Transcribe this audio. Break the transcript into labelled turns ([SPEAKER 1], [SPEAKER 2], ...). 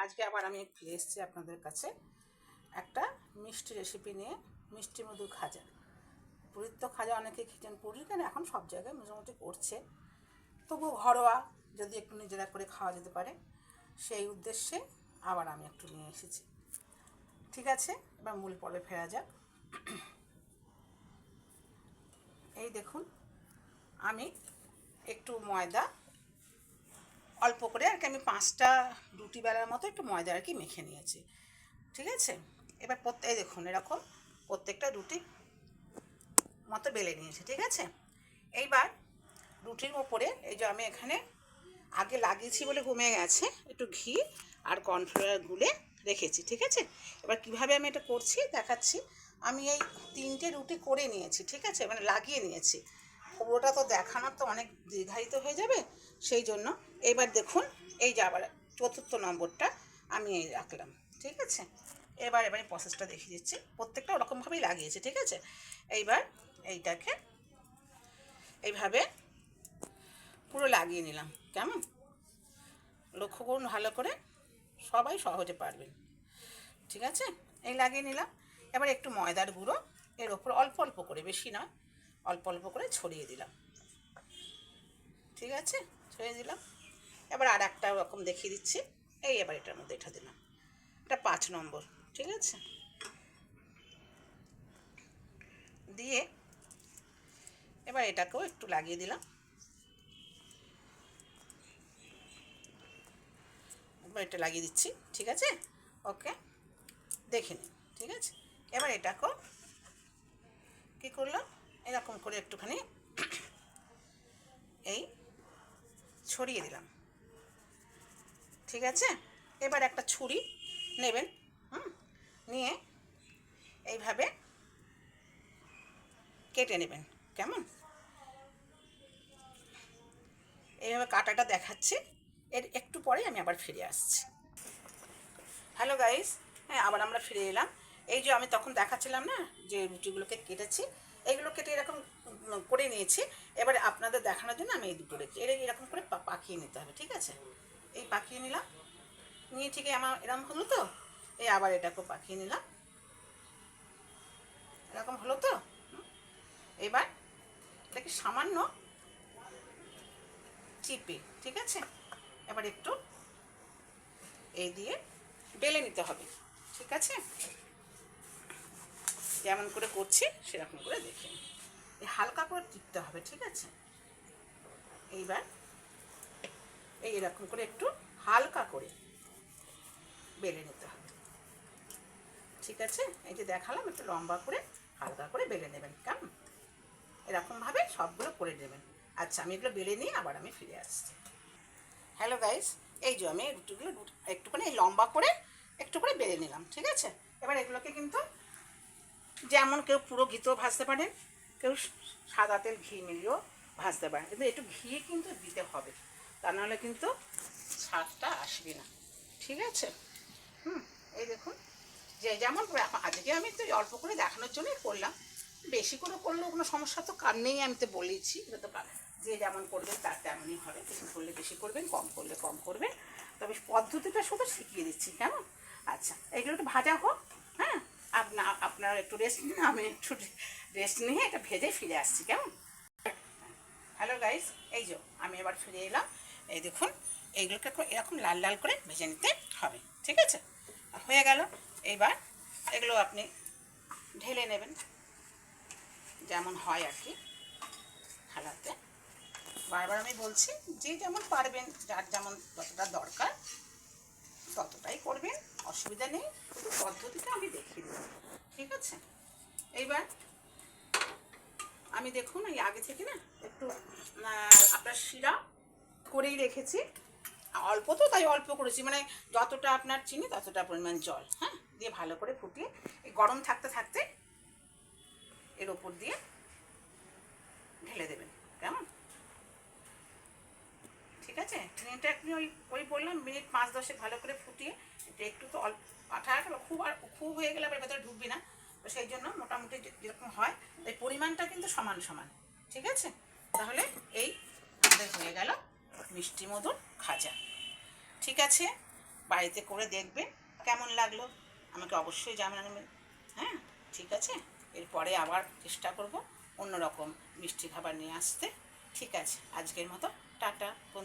[SPEAKER 1] আজকে আবার আমি ফিরে এসেছি আপনাদের কাছে একটা মিষ্টি রেসিপি নিয়ে। মিষ্টি মধুর খাজা। পুরীর তো খাজা অনেকে খেতেন, পুরীর কেন এখন সব জায়গায় মোটামুটি করছে, তবু ঘরোয়া যদি একটু নিজেরা করে খাওয়া যেতে পারে সেই উদ্দেশ্যে আবার আমি একটু নিয়ে এসেছি। ঠিক আছে, এবার মূল পর্বে ফেরা যাক। এই দেখুন, আমি একটু ময়দা অল্প করে আর কি, আমি 5টা রুটি বেলার মতো একটু ময়দা আর কি মেখে নিয়েছি। ঠিক আছে, এবার এই দেখুন এরকম প্রত্যেকটা রুটি মতো বেলে নিয়েছি। ঠিক আছে, এইবার রুটির ওপরে এই যে আমি এখানে আগে লাগিয়েছি বলে কমে গেছে, একটু ঘি আর কর্নফ্লাওয়ার গুলে রেখেছি। ঠিক আছে, এবার কিভাবে আমি এটা করছি দেখাচ্ছি। আমি এই 3টে রুটি করে নিয়েছি। ঠিক আছে, মানে লাগিয়ে নিয়েছি। পুরোটা তো দেখানোর তো অনেক দীর্ঘায়িত হয়ে যাবে, সেই জন্য এবার দেখুন এই যে আবার 4র্থ নম্বরটা আমি এই রাখলাম। ঠিক আছে, এবার প্রসেসটা দেখিয়ে দিচ্ছি। প্রত্যেকটা ওরকমভাবেই লাগিয়েছি। ঠিক আছে, এইবার এইটাকে এইভাবে পুরো লাগিয়ে নিলাম। কেমন, লক্ষ্য করুন ভালো করে, সবাই সহজে পারবেন। ঠিক আছে, এই লাগিয়ে নিলাম। এবার একটু ময়দার গুঁড়ো এর ওপর অল্প অল্প করে, বেশি নয়, অল্প অল্প করে ছড়িয়ে দিলাম। ঠিক আছে, ছড়িয়ে দিলাম। এবার আর একটা রকম দেখিয়ে দিচ্ছি। এই এবার এটার মধ্যে এটা দিলাম, এটা 5 নম্বর। ঠিক আছে, দিয়ে এবার এটাকেও একটু লাগিয়ে দিলাম। এবার এটা লাগিয়ে দিচ্ছি। ঠিক আছে, ওকে, দেখে নিন। ঠিক আছে, এবার এটাকেও কী করলাম, এরকম করে একটুখানি এই ছড়িয়ে দিলাম। ঠিক আছে, এবার একটা ছুরি নেবেন, নিয়ে এইভাবে কেটে নেবেন। কেমন, এইভাবে কাটাটা দেখাচ্ছি, এর একটু পরে আমি আবার ফিরে আসছি। হ্যালো গাইস, হ্যাঁ আবার আমরা ফিরে এলাম। এই যে আমি তখন দেখাচ্ছিলাম না যে রুটিগুলোকে কেটেছি, এইগুলো কেটে এরকম করে নিয়েছি। এবারে আপনাদের দেখানোর জন্য আমি এই দুটো রেখেছি, এরকম করে পাকিয়ে নিতে হবে। ঠিক আছে, এই পাকিয়ে নিলাম, নিয়ে ঠিক আমার এরকম হলো তো, এই আবার এটাকেও পাকিয়ে নিলাম, এরকম হলো তো। এবার এটাকে সামান্য চিপে, ঠিক আছে, এবার একটু এই দিয়ে বেলে নিতে হবে। ঠিক আছে, যেমন করে করছি সেরকম করে দেখে হালকা করে টিপতে হবে। ঠিক আছে, এইবার এরকম করে একটু হালকা করে বেলে নিতে হবে। ঠিক আছে, এই যে দেখালাম, একটু লম্বা করে হালকা করে বেলে নেবেন। কেমন, এরকমভাবে সবগুলো করে নেবেন। আচ্ছা, আমি এগুলো বেলে নিয়ে আবার আমি ফিরে আসছি। হ্যালো গাইস, এই যে আমি রুটিগুলো একটুখানি লম্বা করে একটু করে বেলে নিলাম। ঠিক আছে, এবার এগুলোকে কিন্তু যেমন কেউ পুরো ঘিতেও ভাজতে পারেন, কেউ সাদা তেল ঘি মিলিয়েও ভাজতে পারেন, কিন্তু একটু ঘি কিন্তু দিতে হবে, তা নাহলে কিন্তু স্বাদটা আসবে না। ঠিক আছে, এই দেখুন, যে যেমন করে আজকে আমি তো অল্প করে দেখানোর জন্যই করলাম, বেশি করে করলেও কোনো সমস্যা তো কার নেই, আমি তো বলেছি। এটা তো যে যেমন করবেন তার তেমনই হবে, বেশি করলে বেশি করবেন, কম করলে কম করবেন, তবে পদ্ধতিটা শুধু শিখিয়ে দিচ্ছি। কেমন, আচ্ছা এগুলো একটু ভাজা হোক। হ্যাঁ, আপনারা একটু রেস্ট নিন, আমি একটু রেস্ট নিয়ে এটা ভেজে ফিরে আসছি। কেমন, হ্যালো গাইস, এই যে আমি এবার ফিরে এলাম। এই দেখুন, এইগুলোকে এরকম লাল লাল করে ভেজে নিতে হবে। ঠিক আছে, হয়ে গেল। এইবার এগুলো আপনি ঢেলে নেবেন, যেমন হয় আর কি থালাতে। বারবার আমি বলছি, যে যেমন পারবেন, যার যেমন যতটা দরকার ততটাই করবেন, অসুবিধা নেই, শুধু পদ্ধতিটা আমি দেখিয়ে দেবো। ঠিক আছে, এইবার আমি দেখুন এই আগে থেকে না একটু আপনার শিরা করেই রেখেছি, অল্প তো তাই অল্প করেছি, মানে যতটা আপনার চিনি ততটা পরিমাণ জল, হ্যাঁ, দিয়ে ভালো করে ফুটিয়ে এই গরম থাকতে থাকতে এর ওপর দিয়ে ঢেলে দেবেন। কেমন, ঠিক আছে, চিনিটা আপনি ওই বললাম মিনিট 5-10 ভালো করে ফুটিয়ে, এটা একটু তো অল্প আঠা আঠা, খুব হয়ে গেলে আবার ভেতরে ঢুকবি না, তো সেই জন্য মোটামুটি যেরকম হয় তাই পরিমাণটা কিন্তু সমান সমান। ঠিক আছে, তাহলে এই আমাদের হয়ে গেল মিষ্টি মধুর খাজা। ঠিক আছে, বাড়িতে করে দেখবেন কেমন লাগলো, আমাকে অবশ্যই জানাবেন। হ্যাঁ, ঠিক আছে, এরপরে আবার চেষ্টা করব অন্যরকম মিষ্টি খাবার নিয়ে আসতে। ঠিক আছে, আজকের মতো টাটা বন্ধু।